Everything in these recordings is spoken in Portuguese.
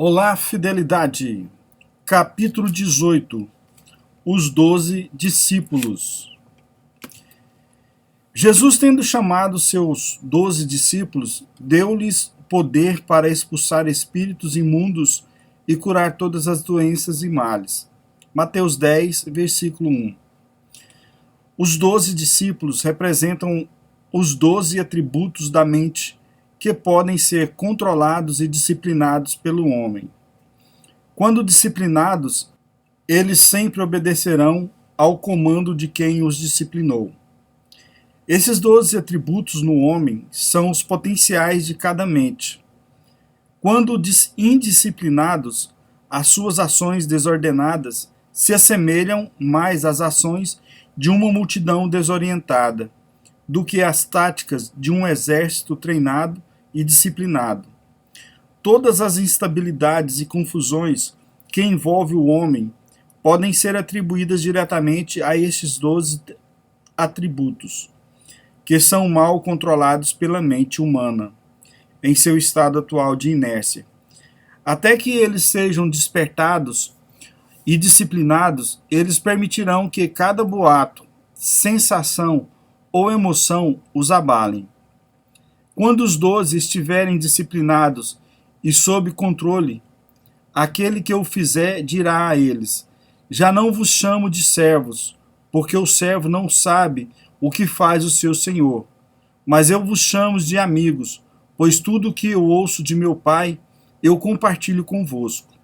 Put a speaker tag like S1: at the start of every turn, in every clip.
S1: Olá, fidelidade. Capítulo 18. Os 12 discípulos. Jesus, tendo chamado seus 12 discípulos, deu-lhes poder para expulsar espíritos imundos e curar todas as doenças e males. Mateus 10, versículo 1. Os 12 discípulos representam os 12 atributos da mente que podem ser controlados e disciplinados pelo homem. Quando disciplinados, eles sempre obedecerão ao comando de quem os disciplinou. Esses 12 atributos no homem são os potenciais de cada mente. Quando indisciplinados, as suas ações desordenadas se assemelham mais às ações de uma multidão desorientada do que às táticas de um exército treinado e disciplinado. Todas as instabilidades e confusões que envolvem o homem podem ser atribuídas diretamente a estes 12 atributos, que são mal controlados pela mente humana, em seu estado atual de inércia. Até que eles sejam despertados e disciplinados, eles permitirão que cada boato, sensação ou emoção os abalem. Quando os 12 estiverem disciplinados e sob controle, aquele que o fizer dirá a eles: já não vos chamo de servos, porque o servo não sabe o que faz o seu senhor, mas eu vos chamo de amigos, pois tudo o que eu ouço de meu Pai, eu compartilho convosco.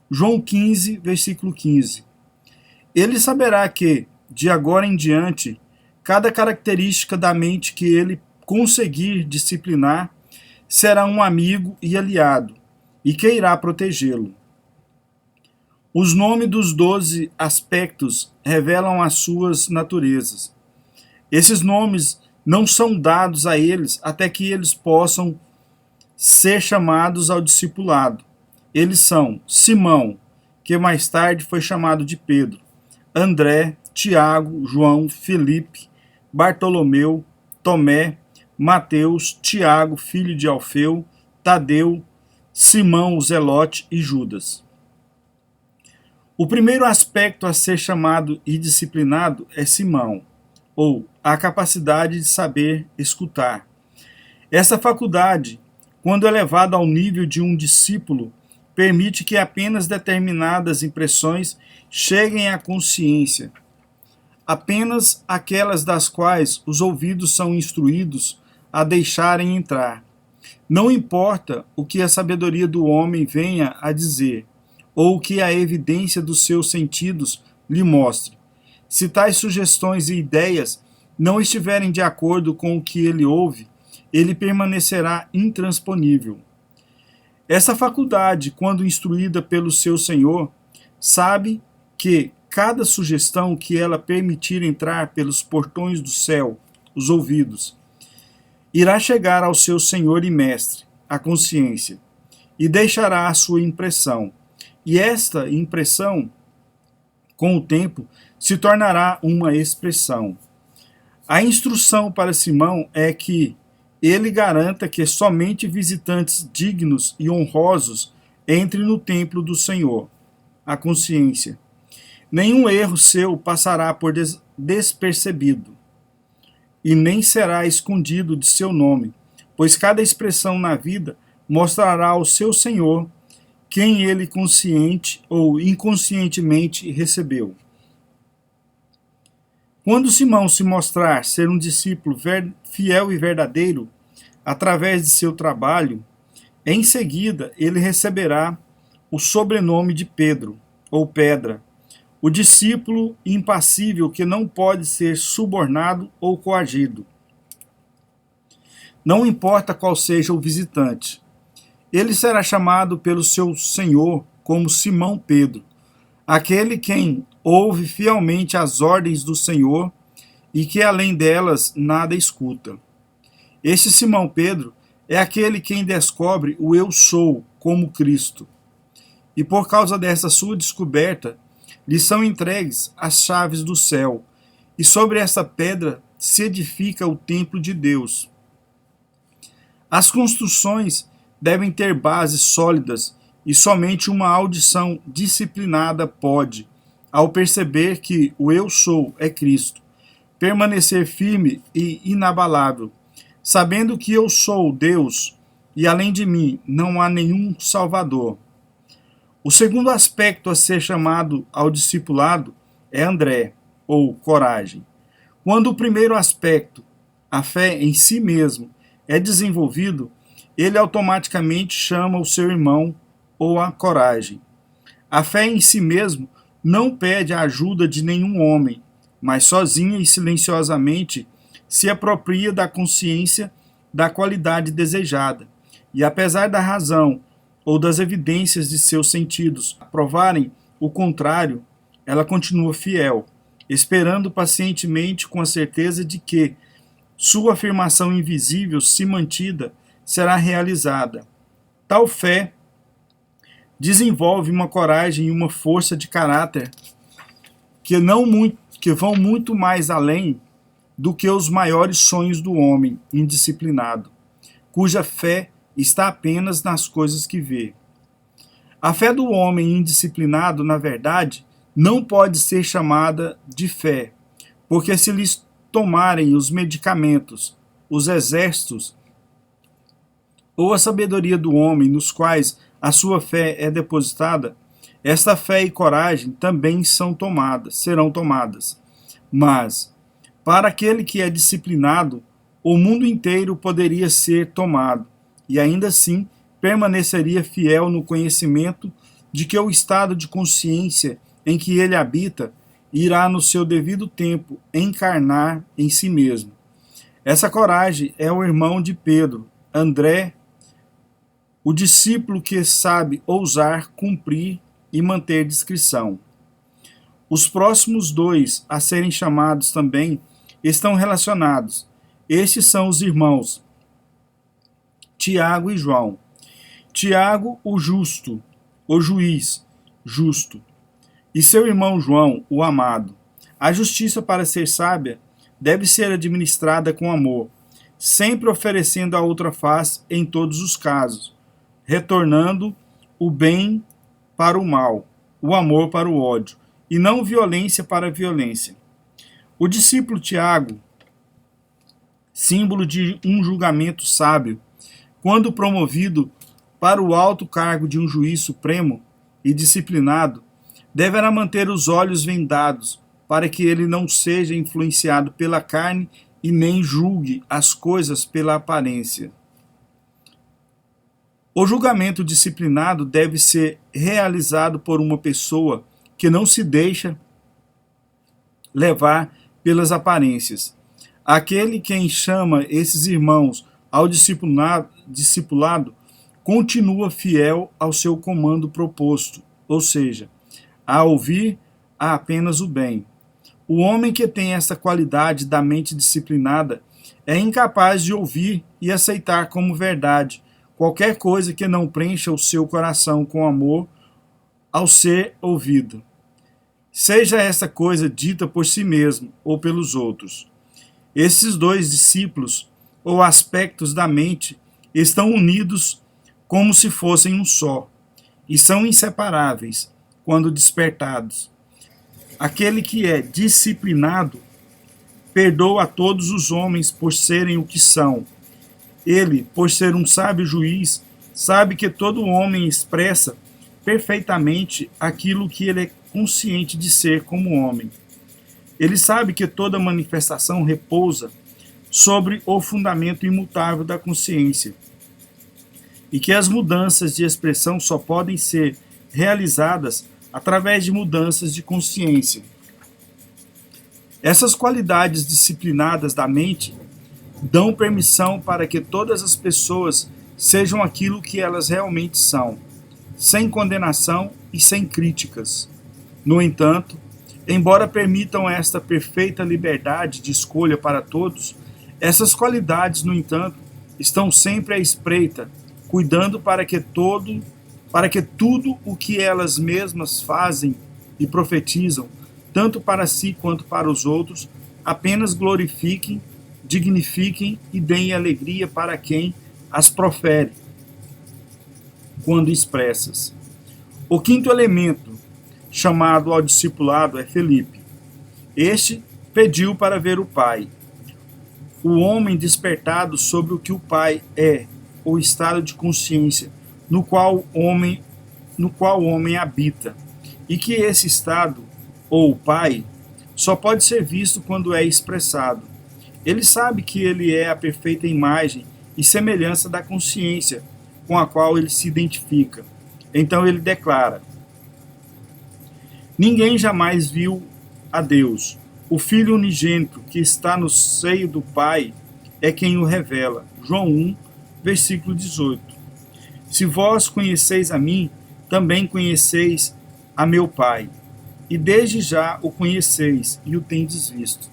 S1: João 15, versículo 15. Ele saberá que, de agora em diante, cada característica da mente que ele conseguir disciplinar será um amigo e aliado, e que irá protegê-lo. Os nomes dos 12 aspectos revelam as suas naturezas. Esses nomes não são dados a eles até que eles possam ser chamados ao discipulado. Eles são Simão, que mais tarde foi chamado de Pedro, André, Tiago, João, Felipe, Bartolomeu, Tomé, Mateus, Tiago, filho de Alfeu, Tadeu, Simão o Zelote e Judas. O primeiro aspecto a ser chamado e disciplinado é Simão, ou a capacidade de saber escutar. Essa faculdade, quando elevada ao nível de um discípulo, permite que apenas determinadas impressões cheguem à consciência, apenas aquelas das quais os ouvidos são instruídos a deixarem entrar. Não importa o que a sabedoria do homem venha a dizer, ou o que a evidência dos seus sentidos lhe mostre. Se tais sugestões e ideias não estiverem de acordo com o que ele ouve, ele permanecerá intransponível. Essa faculdade, quando instruída pelo seu Senhor, sabe que cada sugestão que ela permitir entrar pelos portões do céu, os ouvidos, irá chegar ao seu Senhor e Mestre, a consciência, e deixará a sua impressão. E esta impressão, com o tempo, se tornará uma expressão. A instrução para Simão é que ele garanta que somente visitantes dignos e honrosos entrem no templo do Senhor, a consciência. Nenhum erro seu passará por despercebido, e nem será escondido de seu nome, pois cada expressão na vida mostrará ao seu Senhor quem ele consciente ou inconscientemente recebeu. Quando Simão se mostrar ser um discípulo fiel e verdadeiro, através de seu trabalho, em seguida ele receberá o sobrenome de Pedro, ou Pedra, o discípulo impassível que não pode ser subornado ou coagido. Não importa qual seja o visitante, ele será chamado pelo seu Senhor como Simão Pedro, aquele quem ouve fielmente as ordens do Senhor e que além delas nada escuta. Este Simão Pedro é aquele quem descobre o eu sou como Cristo. E por causa dessa sua descoberta, lhe são entregues as chaves do céu, e sobre essa pedra se edifica o templo de Deus. As construções devem ter bases sólidas e somente uma audição disciplinada pode, ao perceber que o eu sou é Cristo, permanecer firme e inabalável, sabendo que eu sou Deus e além de mim não há nenhum Salvador. O segundo aspecto a ser chamado ao discipulado é André, ou coragem. Quando o primeiro aspecto, a fé em si mesmo, é desenvolvido, ele automaticamente chama o seu irmão ou a coragem. A fé em si mesmo não pede a ajuda de nenhum homem, mas sozinha e silenciosamente se apropria da consciência da qualidade desejada. E apesar da razão ou das evidências de seus sentidos provarem o contrário, ela continua fiel, esperando pacientemente com a certeza de que sua afirmação invisível, se mantida, será realizada. Tal fé desenvolve uma coragem e uma força de caráter que vão muito mais além do que os maiores sonhos do homem indisciplinado, cuja fé está apenas nas coisas que vê. A fé do homem indisciplinado, na verdade, não pode ser chamada de fé, porque se lhes tomarem os medicamentos, os exércitos ou a sabedoria do homem nos quais a sua fé é depositada, esta fé e coragem também serão tomadas. Mas, para aquele que é disciplinado, o mundo inteiro poderia ser tomado, e ainda assim permaneceria fiel no conhecimento de que o estado de consciência em que ele habita irá no seu devido tempo encarnar em si mesmo. Essa coragem é o irmão de Pedro, André, o discípulo que sabe ousar, cumprir e manter discrição. Os próximos dois a serem chamados também estão relacionados. Estes são os irmãos Tiago e João. Tiago, o justo, o juiz, justo, e seu irmão João, o amado. A justiça, para ser sábia, deve ser administrada com amor, sempre oferecendo a outra face em todos os casos, retornando o bem para o mal, o amor para o ódio, e não violência para a violência. O discípulo Tiago, símbolo de um julgamento sábio, quando promovido para o alto cargo de um juiz supremo e disciplinado, deverá manter os olhos vendados para que ele não seja influenciado pela carne e nem julgue as coisas pela aparência. O julgamento disciplinado deve ser realizado por uma pessoa que não se deixa levar pelas aparências. Aquele quem chama esses irmãos ao discipulado continua fiel ao seu comando proposto, ou seja, a ouvir apenas o bem. O homem que tem essa qualidade da mente disciplinada é incapaz de ouvir e aceitar como verdade qualquer coisa que não preencha o seu coração com amor ao ser ouvido, seja essa coisa dita por si mesmo ou pelos outros. Esses dois discípulos, ou aspectos da mente, estão unidos como se fossem um só, e são inseparáveis quando despertados. Aquele que é disciplinado perdoa a todos os homens por serem o que são. Ele, por ser um sábio juiz, sabe que todo homem expressa perfeitamente aquilo que ele é consciente de ser como homem. Ele sabe que toda manifestação repousa sobre o fundamento imutável da consciência e que as mudanças de expressão só podem ser realizadas através de mudanças de consciência. Essas qualidades disciplinadas da mente dão permissão para que todas as pessoas sejam aquilo que elas realmente são, sem condenação e sem críticas. No entanto, embora permitam esta perfeita liberdade de escolha para todos, essas qualidades, no entanto, estão sempre à espreita, cuidando para que tudo o que elas mesmas fazem e profetizam, tanto para si quanto para os outros, apenas glorifiquem, dignifiquem e deem alegria para quem as profere, quando expressas. O quinto elemento chamado ao discipulado é Felipe. Este pediu para ver o Pai. O homem despertado sobre o que o Pai é, o estado de consciência no qual o homem habita, e que esse estado, ou o Pai, só pode ser visto quando é expressado. Ele sabe que ele é a perfeita imagem e semelhança da consciência com a qual ele se identifica. Então ele declara: ninguém jamais viu a Deus. O Filho unigênito que está no seio do Pai é quem o revela. João 1, versículo 18. Se vós conheceis a mim, também conheceis a meu Pai. E desde já o conheceis e o tendes visto.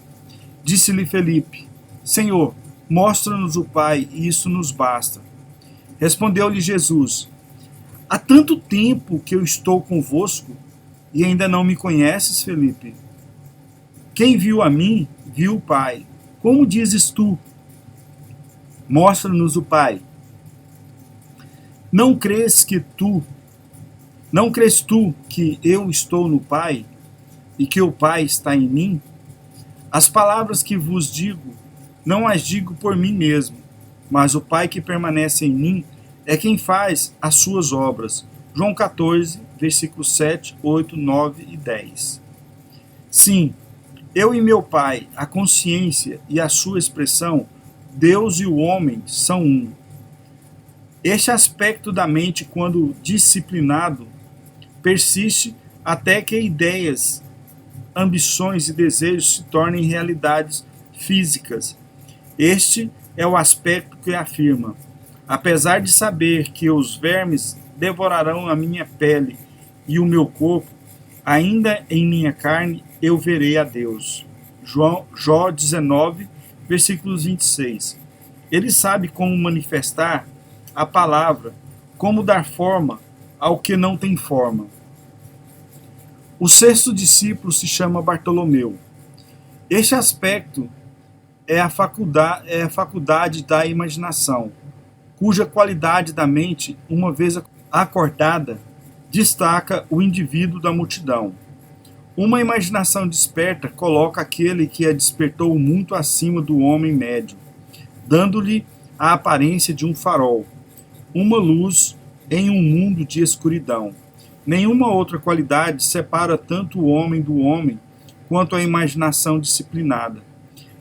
S1: Disse-lhe Felipe: Senhor, mostra-nos o Pai, e isso nos basta. Respondeu-lhe Jesus: há tanto tempo que eu estou convosco, e ainda não me conheces, Felipe? Quem viu a mim, viu o Pai. Como dizes tu: mostra-nos o Pai? Não crês tu que eu estou no Pai e que o Pai está em mim? As palavras que vos digo, não as digo por mim mesmo, mas o Pai que permanece em mim é quem faz as suas obras. João 14, versículos 7, 8, 9 e 10. Sim, eu e meu Pai, a consciência e a sua expressão, Deus e o homem são um. Este aspecto da mente, quando disciplinado, persiste até que ideias, ambições e desejos se tornem realidades físicas. Este é o aspecto que afirma: apesar de saber que os vermes devorarão a minha pele e o meu corpo, ainda em minha carne eu verei a Deus. Jó 19, versículos 26. Ele sabe como manifestar a palavra, como dar forma ao que não tem forma. O sexto discípulo se chama Bartolomeu. Este aspecto é a faculdade da imaginação, cuja qualidade da mente, uma vez acordada, destaca o indivíduo da multidão. Uma imaginação desperta coloca aquele que a despertou muito acima do homem médio, dando-lhe a aparência de um farol, uma luz em um mundo de escuridão. Nenhuma outra qualidade separa tanto o homem do homem quanto a imaginação disciplinada.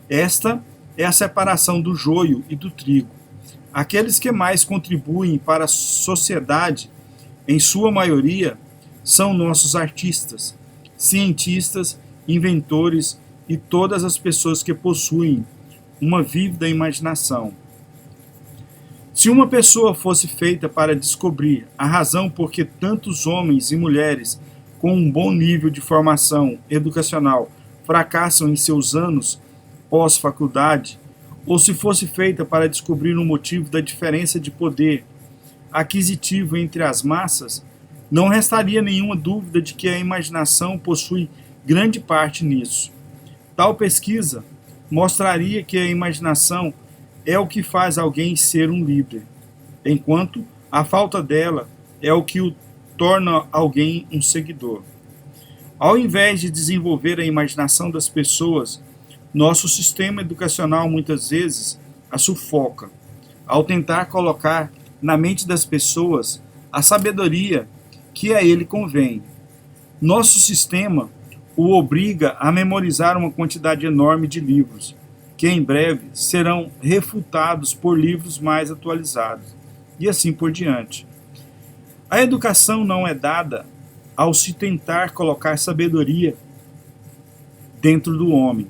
S1: Esta é a separação do joio e do trigo. Aqueles que mais contribuem para a sociedade, em sua maioria, são nossos artistas, cientistas, inventores e todas as pessoas que possuem uma vívida imaginação. Se uma pessoa fosse feita para descobrir a razão por que tantos homens e mulheres com um bom nível de formação educacional fracassam em seus anos pós-faculdade, ou se fosse feita para descobrir o motivo da diferença de poder aquisitivo entre as massas, não restaria nenhuma dúvida de que a imaginação possui grande parte nisso. Tal pesquisa mostraria que a imaginação é o que faz alguém ser um líder, enquanto a falta dela é o que o torna alguém um seguidor. Ao invés de desenvolver a imaginação das pessoas, nosso sistema educacional muitas vezes a sufoca, ao tentar colocar na mente das pessoas a sabedoria que a ele convém. Nosso sistema o obriga a memorizar uma quantidade enorme de livros, que em breve serão refutados por livros mais atualizados, e assim por diante. A educação não é dada ao se tentar colocar sabedoria dentro do homem.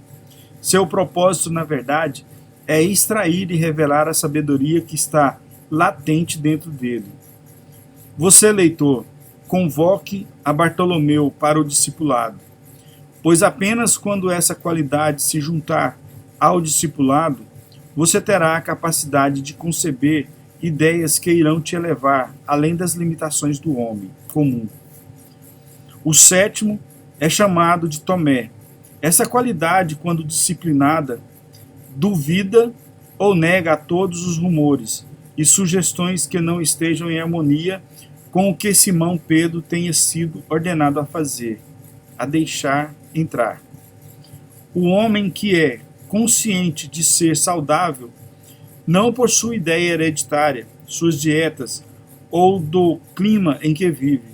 S1: Seu propósito, na verdade, é extrair e revelar a sabedoria que está latente dentro dele. Você, leitor, convoque a Bartolomeu para o discipulado, pois apenas quando essa qualidade se juntar ao discipulado, você terá a capacidade de conceber ideias que irão te elevar além das limitações do homem comum. O sétimo é chamado de Tomé. Essa qualidade, quando disciplinada, duvida ou nega a todos os rumores e sugestões que não estejam em harmonia com o que Simão Pedro tenha sido ordenado a fazer, a deixar entrar. O homem que é consciente de ser saudável não por sua ideia hereditária, suas dietas ou do clima em que vive,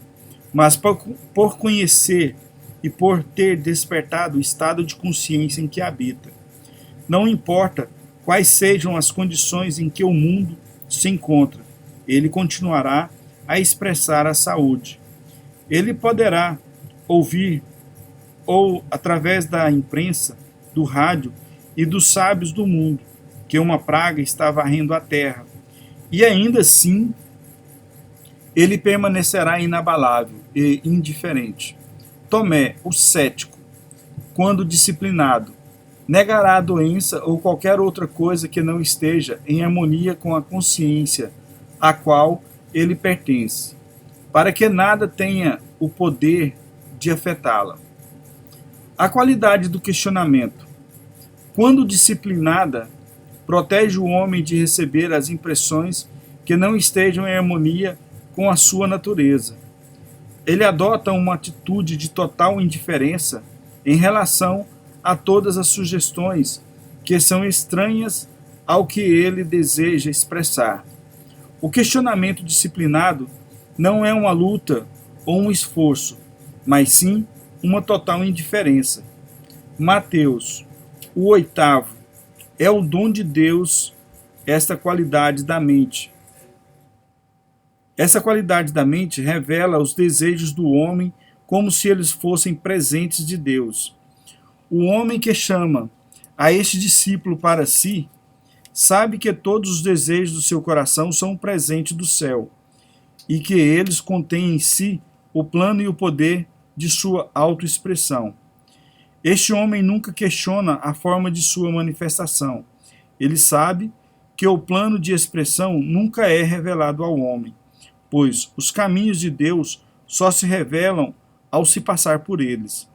S1: mas por conhecer e por ter despertado o estado de consciência em que habita. Não importa quais sejam as condições em que o mundo se encontra, ele continuará a expressar a saúde. Ele poderá ouvir, ou através da imprensa, do rádio e dos sábios do mundo, que uma praga está varrendo a terra, e ainda assim ele permanecerá inabalável e indiferente. Tomé, o cético, quando disciplinado, negará a doença ou qualquer outra coisa que não esteja em harmonia com a consciência a qual ele pertence, para que nada tenha o poder de afetá-la. A qualidade do questionamento. Quando disciplinada, protege o homem de receber as impressões que não estejam em harmonia com a sua natureza. Ele adota uma atitude de total indiferença em relação a todas as sugestões que são estranhas ao que ele deseja expressar. O questionamento disciplinado não é uma luta ou um esforço, mas sim uma total indiferença. Mateus, o 8º, é o dom de Deus, esta qualidade da mente. Essa qualidade da mente revela os desejos do homem como se eles fossem presentes de Deus. O homem que chama a este discípulo para si, sabe que todos os desejos do seu coração são um presente do céu, e que eles contêm em si o plano e o poder de sua autoexpressão. Este homem nunca questiona a forma de sua manifestação. Ele sabe que o plano de expressão nunca é revelado ao homem, pois os caminhos de Deus só se revelam ao se passar por eles.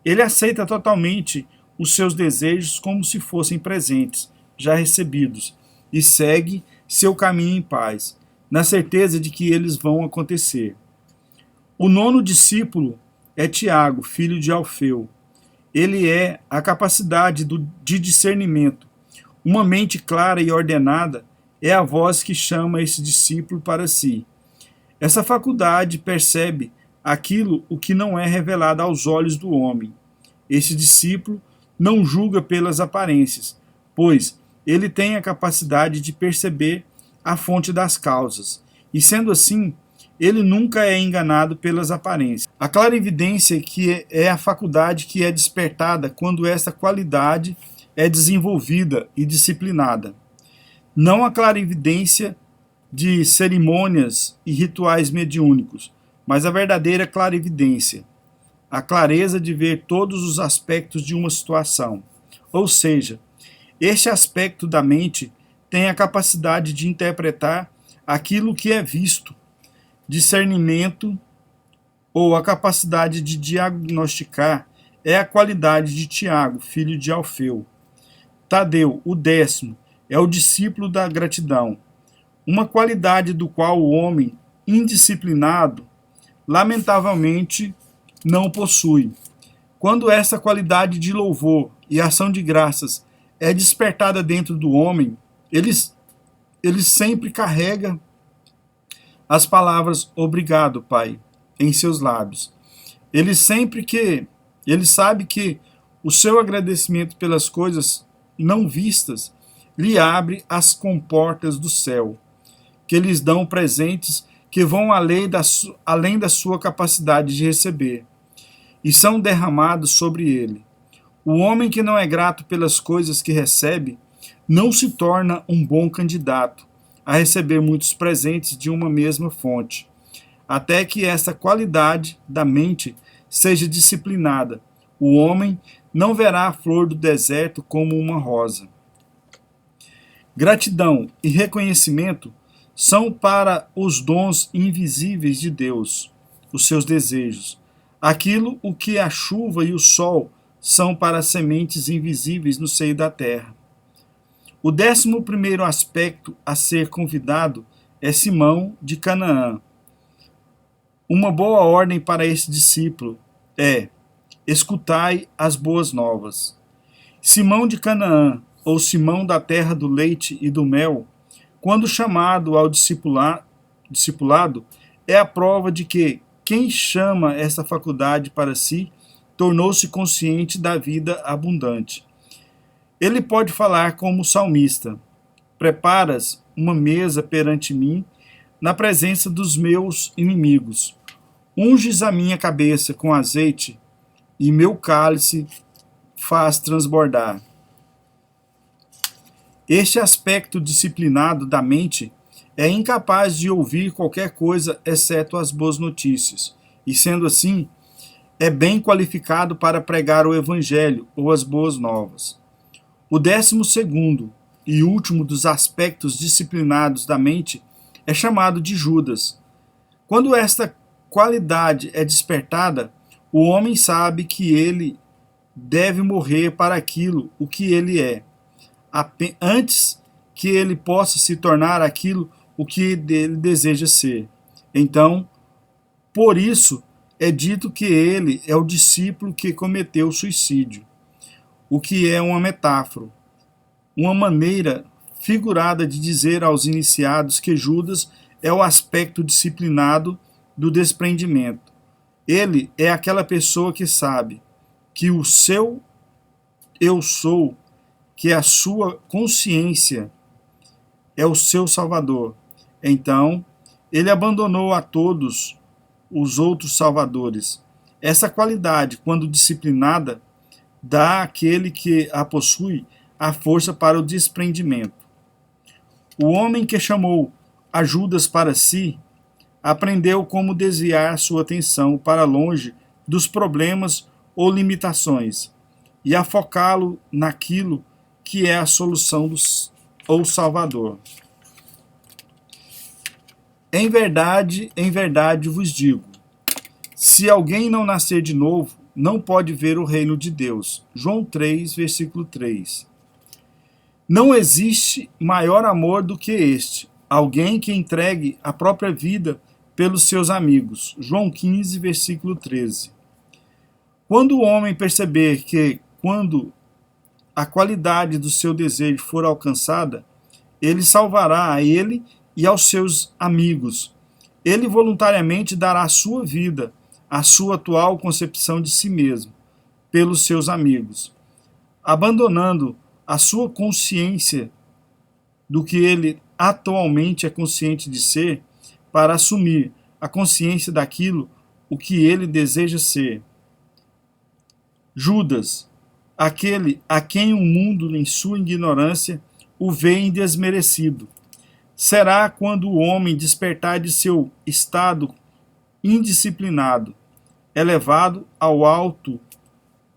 S1: Ele aceita totalmente os seus desejos como se fossem presentes, já recebidos, e segue seu caminho em paz, na certeza de que eles vão acontecer. O 9º discípulo é Tiago, filho de Alfeu. Ele é a capacidade de discernimento. Uma mente clara e ordenada é a voz que chama esse discípulo para si. Essa faculdade percebe aquilo o que não é revelado aos olhos do homem. Esse discípulo não julga pelas aparências, pois ele tem a capacidade de perceber a fonte das causas, e sendo assim, ele nunca é enganado pelas aparências. A clarividência que é a faculdade que é despertada quando essa qualidade é desenvolvida e disciplinada. Não a clarividência de cerimônias e rituais mediúnicos, mas a verdadeira clarividência, a clareza de ver todos os aspectos de uma situação. Ou seja, este aspecto da mente tem a capacidade de interpretar aquilo que é visto, discernimento ou a capacidade de diagnosticar é a qualidade de Tiago, filho de Alfeu. Tadeu, o 10º, é o discípulo da gratidão, uma qualidade do qual o homem indisciplinado, lamentavelmente, não possui. Quando essa qualidade de louvor e ação de graças é despertada dentro do homem, ele sempre carrega as palavras obrigado, Pai, em seus lábios. Ele sabe que o seu agradecimento pelas coisas não vistas lhe abre as comportas do céu, que lhes dão presentes que vão além da sua capacidade de receber, e são derramados sobre ele. O homem que não é grato pelas coisas que recebe não se torna um bom candidato a receber muitos presentes de uma mesma fonte, até que essa qualidade da mente seja disciplinada. O homem não verá a flor do deserto como uma rosa. Gratidão e reconhecimento são para os dons invisíveis de Deus, os seus desejos. Aquilo o que a chuva e o sol são para as sementes invisíveis no seio da terra. O 11º aspecto a ser convidado é Simão de Canaã. Uma boa ordem para esse discípulo é: escutai as boas novas. Simão de Canaã, ou Simão da terra do leite e do mel, quando chamado ao discipulado, é a prova de que quem chama essa faculdade para si tornou-se consciente da vida abundante. Ele pode falar como salmista: preparas uma mesa perante mim, na presença dos meus inimigos. Unges a minha cabeça com azeite, e meu cálice faz transbordar. Este aspecto disciplinado da mente é incapaz de ouvir qualquer coisa exceto as boas notícias, e sendo assim, é bem qualificado para pregar o evangelho ou as boas novas. O 12º e último dos aspectos disciplinados da mente é chamado de Judas. Quando esta qualidade é despertada, o homem sabe que ele deve morrer para aquilo o que ele é, antes que ele possa se tornar aquilo o que ele deseja ser. Então, por isso, é dito que ele é o discípulo que cometeu suicídio, o que é uma metáfora, uma maneira figurada de dizer aos iniciados que Judas é o aspecto disciplinado do desprendimento. Ele é aquela pessoa que sabe que o seu eu sou, que a sua consciência é o seu salvador. Então, ele abandonou a todos os outros salvadores. Essa qualidade, quando disciplinada, dá àquele que a possui a força para o desprendimento. O homem que chamou a Judas para si aprendeu como desviar sua atenção para longe dos problemas ou limitações e a focá-lo naquilo que é a solução ou Salvador. Em verdade vos digo, se alguém não nascer de novo, não pode ver o reino de Deus. João 3, versículo 3. Não existe maior amor do que este, alguém que entregue a própria vida pelos seus amigos. João 15, versículo 13. Quando o homem perceber que, quando a qualidade do seu desejo for alcançada, ele salvará a ele e aos seus amigos. Ele voluntariamente dará a sua vida, a sua atual concepção de si mesmo, pelos seus amigos, abandonando a sua consciência do que ele atualmente é consciente de ser, para assumir a consciência daquilo o que ele deseja ser. Judas, aquele a quem o mundo, em sua ignorância, o vê em desmerecido. Será quando o homem despertar de seu estado indisciplinado, elevado ao alto,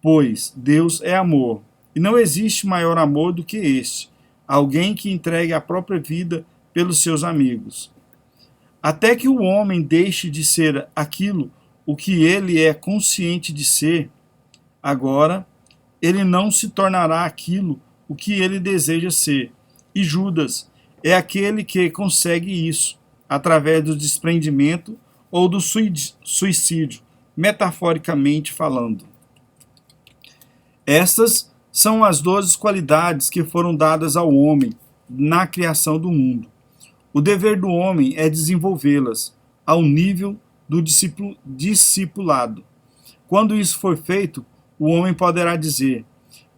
S1: pois Deus é amor, e não existe maior amor do que este, alguém que entregue a própria vida pelos seus amigos. Até que o homem deixe de ser aquilo o que ele é consciente de ser, agora ele não se tornará aquilo o que ele deseja ser. E Judas é aquele que consegue isso através do desprendimento ou do suicídio, metaforicamente falando. Estas são as 12 qualidades que foram dadas ao homem na criação do mundo. O dever do homem é desenvolvê-las ao nível do discipulado. Quando isso for feito, o homem poderá dizer: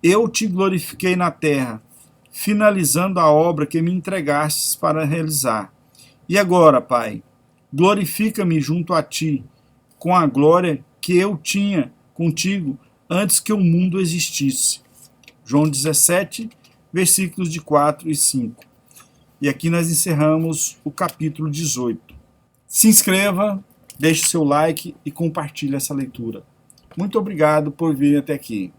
S1: eu te glorifiquei na terra, finalizando a obra que me entregastes para realizar. E agora, Pai, glorifica-me junto a ti, com a glória que eu tinha contigo antes que o mundo existisse. João 17, versículos de 4 e 5. E aqui nós encerramos o capítulo 18. Se inscreva, deixe seu like e compartilhe essa leitura. Muito obrigado por vir até aqui.